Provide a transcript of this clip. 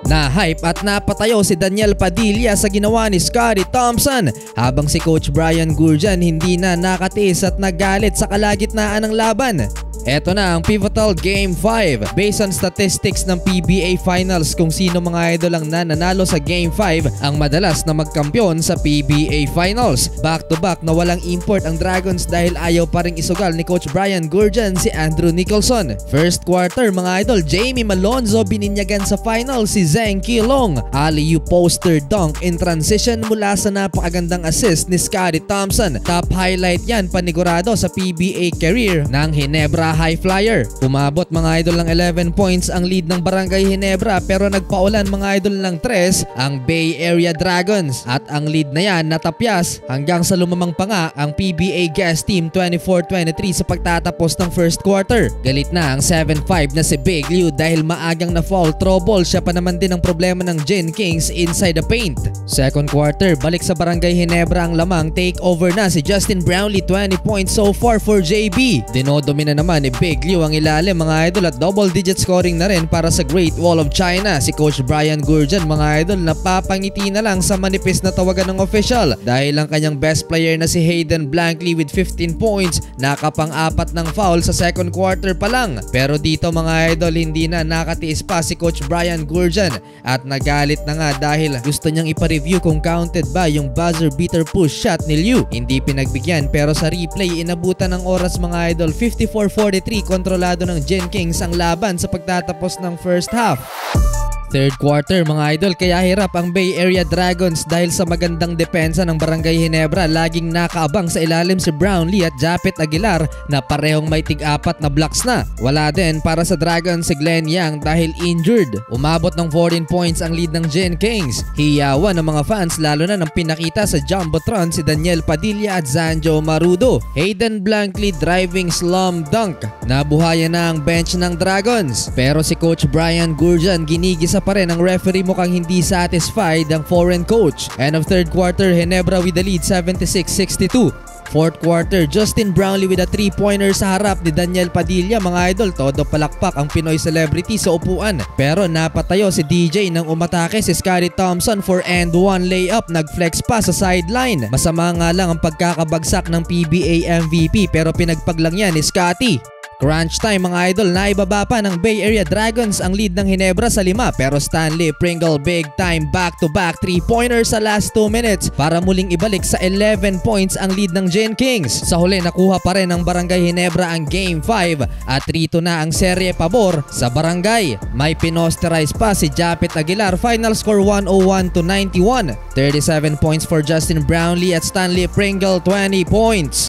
Na-hype at napatayo si Daniel Padilla sa ginawa ni Scottie Thompson habang si Coach Brian Goorjian hindi na nakatiis at nagalit sa kalagitnaan ng laban. Eto na ang pivotal Game 5 based on statistics ng PBA Finals kung sino mga idol ang nananalo sa Game 5 ang madalas na magkampiyon sa PBA Finals. Back-to-back na walang import ang Dragons dahil ayaw pa ring isugal ni Coach Brian Goorjian si Andrew Nicholson. First quarter mga idol, Jamie Malonzo bininyagan sa final si Zheng Qilong. Alley-oop poster dunk in transition mula sa napakagandang assist ni Scottie Thompson. Top highlight yan panigurado sa PBA career ng Ginebra High Flyer. Umabot mga idol ng 11 points ang lead ng Barangay Ginebra pero nagpaulan mga idol ng 3 ang Bay Area Dragons at ang lead na yan natapyas hanggang sa lumamang pa nga ang PBA guest team 24-23 sa pagtatapos ng first quarter. Galit na ang 7-5 na si Big Liu dahil maagang na foul trouble. Siya pa naman din ang problema ng Gen Kings inside the paint. Second quarter, balik sa Barangay Ginebra ang lamang. Take over na si Justin Brownlee, 20 points so far for JB. Dinodomina naman ni Big Liu ang ilalim mga idol at double-digit scoring na rin para sa Great Wall of China. Si Coach Brian Goorjian mga idol napapangiti na lang sa manipis na tawagan ng official dahil ang kanyang best player na si Hayden Blankley with 15 points nakapang-apat ng foul sa second quarter pa lang. Pero dito mga idol hindi na nakatiis pa si Coach Brian Goorjian at nagalit na nga dahil gusto niyang ipa-review kung counted ba yung buzzer beater push shot ni Liu. Hindi pinagbigyan pero sa replay inabutan ng oras mga idol. 54-43 kontrolado ng Gen Kings ang laban sa pagtatapos ng first half. Third quarter mga idol, kaya hirap ang Bay Area Dragons dahil sa magandang depensa ng Barangay Ginebra. Laging nakaabang sa ilalim si Brownlee at Japet Aguilar na parehong may tig-apat na blocks na. Wala din para sa Dragons si Glenn Yang dahil injured. Umabot ng 14 points ang lead ng Gen Kings. Hiyawan ng mga fans lalo na nang pinakita sa Jumbotron si Daniel Padilla at Zanjo Marudo. Hayden Blankley driving slam dunk. Nabuhayan na ang bench ng Dragons. Pero si Coach Brian Goorjian ginigisa pa rin ang referee, mukhang hindi satisfied ang foreign coach. End of third quarter, Ginebra with the lead 76-62. Fourth quarter, Justin Brownlee with a 3-pointer sa harap ni Daniel Padilla. Mga idol, todo palakpak ang Pinoy celebrity sa upuan. Pero napatayo si DJ nang umatake si Scottie Thompson for and one layup. Nag-flex pa sa sideline. Masama nga lang ang pagkakabagsak ng PBA MVP pero pinagpaglang yan ni Scottie. Crunch time mga idol, naibaba pa ng Bay Area Dragons ang lead ng Ginebra sa 5 pero Stanley Pringle big time back-to-back 3-pointer sa last 2 minutes para muling ibalik sa 11 points ang lead ng Gen Kings. Sa huli nakuha pa rin ng Barangay Ginebra ang Game 5 at 3-2 na ang serye pabor sa Barangay. May pinosterize pa si Japet Aguilar, final score 101-91. 37 points for Justin Brownlee at Stanley Pringle 20 points.